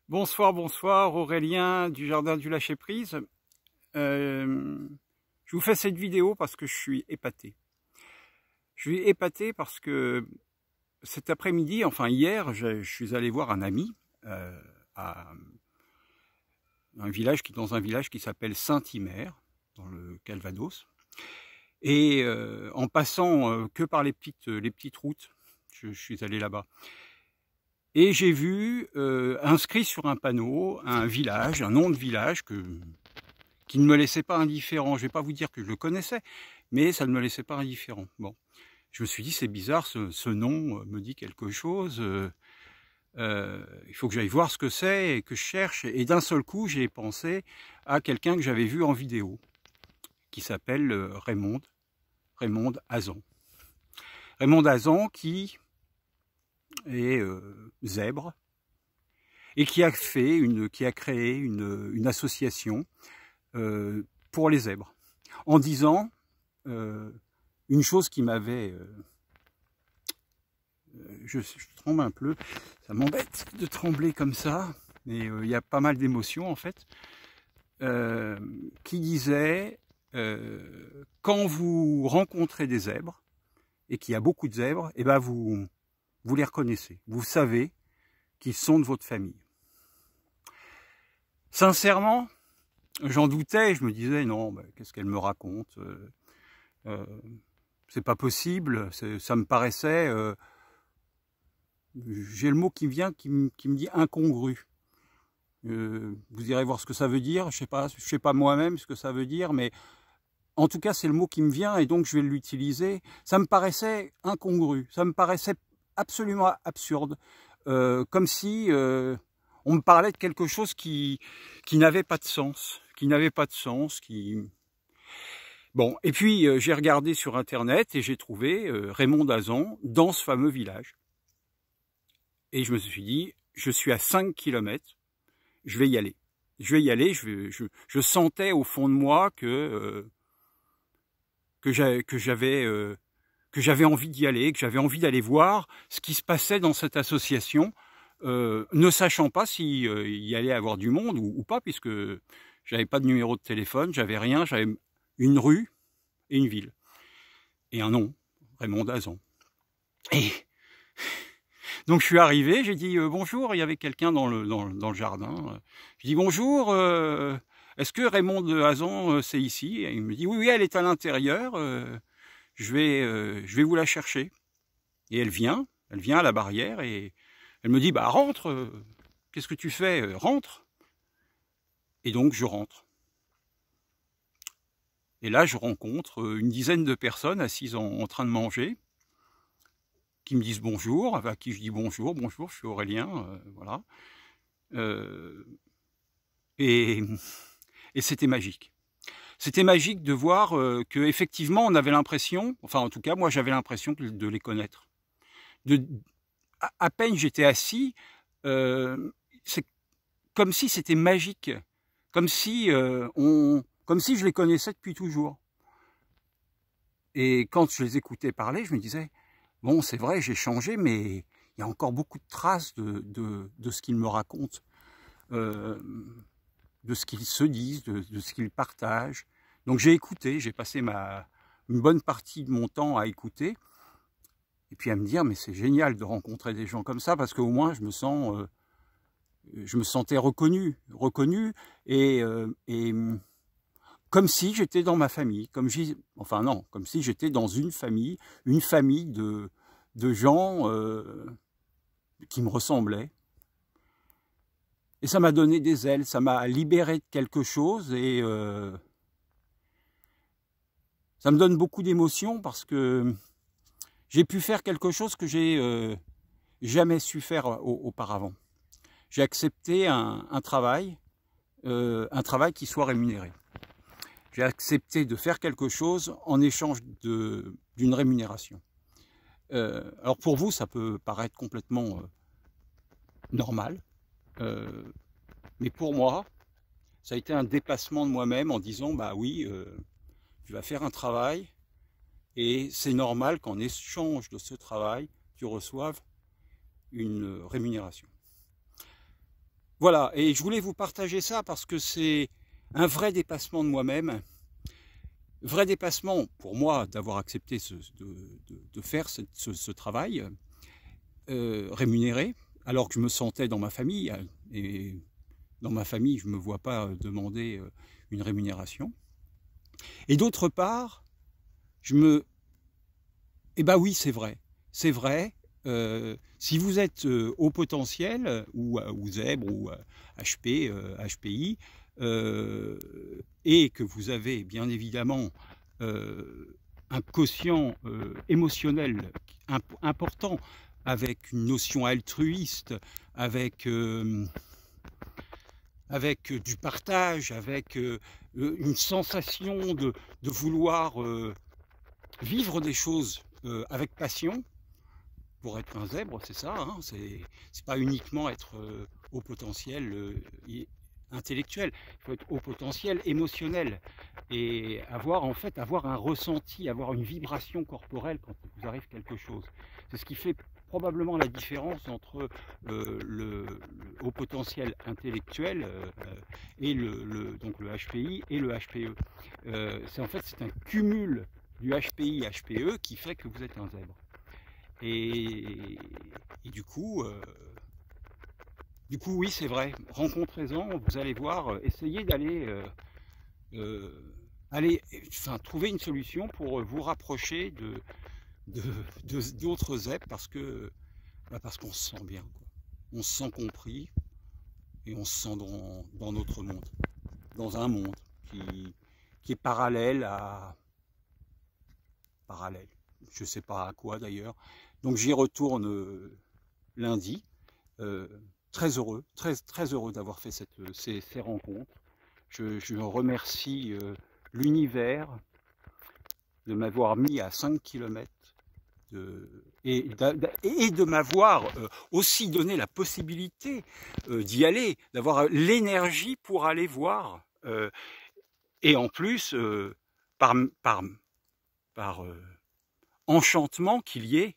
Bonsoir, bonsoir, Aurélien du Jardin du Lâcher-Prise. Je vous fais cette vidéo parce que je suis épaté. Je suis épaté parce que cet après-midi, enfin hier, je suis allé voir un ami à dans un village qui s'appelle Saint-Hymer, dans le Calvados. Et en passant que par les petites routes, je suis allé là-bas. Et j'ai vu inscrit sur un panneau un village, un nom de village qui ne me laissait pas indifférent. Je ne vais pas vous dire que je le connaissais, mais ça ne me laissait pas indifférent. Bon, je me suis dit c'est bizarre, ce nom me dit quelque chose. Il faut que j'aille voir ce que c'est et que je cherche. Et d'un seul coup, j'ai pensé à quelqu'un que j'avais vu en vidéo, qui s'appelle Raymond Azan. Raymond Azan qui est zèbre et qui a créé une association pour les zèbres, en disant une chose qui m'avait... je tremble un peu, ça m'embête de trembler comme ça, mais il y a pas mal d'émotions en fait, qui disait quand vous rencontrez des zèbres, et qu'il y a beaucoup de zèbres, et ben vous les reconnaissez, vous savez qu'ils sont de votre famille. Sincèrement, j'en doutais, je me disais non, ben, qu'est-ce qu'elle me raconte, c'est pas possible, ça me paraissait, j'ai le mot qui me vient, qui me dit incongru. Vous irez voir ce que ça veut dire, je sais pas moi-même ce que ça veut dire, mais en tout cas c'est le mot qui me vient et donc je vais l'utiliser. Ça me paraissait incongru, ça me paraissait absolument absurde, comme si on me parlait de quelque chose qui n'avait pas de sens, Bon, et puis j'ai regardé sur internet et j'ai trouvé Raymond Azan dans ce fameux village. Et je me suis dit, je suis à 5 km, je vais y aller. Je sentais au fond de moi que j'avais envie d'y aller, que j'avais envie d'aller voir ce qui se passait dans cette association, ne sachant pas s'il y allait avoir du monde ou pas, puisque j'avais pas de numéro de téléphone, j'avais rien, j'avais une rue et une ville. Et un nom, Raymond Azan. Et donc je suis arrivé, j'ai dit bonjour, il y avait quelqu'un dans le jardin. Je dis bonjour, est-ce que Raymond Azan c'est ici? Et il me dit oui, elle est à l'intérieur, je vais vous la chercher. Et elle vient à la barrière et elle me dit bah rentre, qu'est-ce que tu fais, rentre. Et donc je rentre. Et là je rencontre une dizaine de personnes assises en train de manger, qui me disent bonjour, à qui je dis bonjour, je suis Aurélien, voilà. Et c'était magique. C'était magique de voir que effectivement on avait l'impression, enfin en tout cas moi j'avais l'impression de les connaître. À peine j'étais assis, c'est comme si c'était magique, comme si je les connaissais depuis toujours. Et quand je les écoutais parler, je me disais bon, c'est vrai, j'ai changé, mais il y a encore beaucoup de traces de ce qu'ils me racontent, de ce qu'ils se disent, de ce qu'ils partagent. Donc j'ai écouté, j'ai passé une bonne partie de mon temps à écouter, et puis à me dire, mais c'est génial de rencontrer des gens comme ça, parce qu'au moins je me sentais reconnu, et comme si j'étais dans ma famille, comme si j'étais dans une famille de gens qui me ressemblaient. Et ça m'a donné des ailes, ça m'a libéré de quelque chose et ça me donne beaucoup d'émotions parce que j'ai pu faire quelque chose que j'ai jamais su faire auparavant. J'ai accepté un travail qui soit rémunéré. J'ai accepté de faire quelque chose en échange d'une rémunération. Alors pour vous, ça peut paraître complètement normal, mais pour moi, ça a été un dépassement de moi-même en disant, bah oui, tu vas faire un travail et c'est normal qu'en échange de ce travail, tu reçoives une rémunération. Voilà, et je voulais vous partager ça parce que c'est un vrai dépassement de moi-même. Vrai dépassement pour moi d'avoir accepté de faire ce travail rémunéré, alors que je me sentais dans ma famille, et dans ma famille je ne me vois pas demander une rémunération. Et d'autre part, eh ben oui, c'est vrai, si vous êtes haut potentiel, ou zèbre, ou HP, HPI, et que vous avez bien évidemment un quotient émotionnel important, avec une notion altruiste, avec du partage, avec une sensation de vouloir vivre des choses avec passion. Pour être un zèbre, c'est ça, hein, c'est pas uniquement être haut potentiel intellectuel, il faut être haut potentiel émotionnel, et avoir un ressenti, avoir une vibration corporelle quand il vous arrive quelque chose. C'est ce qui fait probablement la différence entre le haut potentiel intellectuel et donc le HPI et le HPE. C'est un cumul du HPI-HPE qui fait que vous êtes un zèbre. Et du coup, oui, c'est vrai, rencontrez-en, vous allez voir, essayez d'aller trouver une solution pour vous rapprocher d'autres zèbres, parce qu'on se sent bien, quoi. On se sent compris, et on se sent dans notre monde, dans un monde qui est parallèle, je ne sais pas à quoi d'ailleurs. Donc j'y retourne lundi, très heureux d'avoir fait ces rencontres. Je remercie l'univers de m'avoir mis à 5 km et de m'avoir aussi donné la possibilité d'y aller, d'avoir l'énergie pour aller voir, et en plus par enchantement qu'il y ait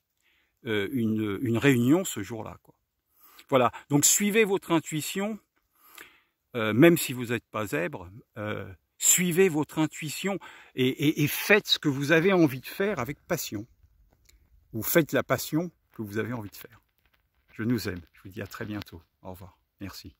une réunion ce jour-là, quoi. Voilà, donc suivez votre intuition, même si vous n'êtes pas zèbre, suivez votre intuition et faites ce que vous avez envie de faire avec passion. Vous faites la passion que vous avez envie de faire. Je nous aime, je vous dis à très bientôt. Au revoir, merci.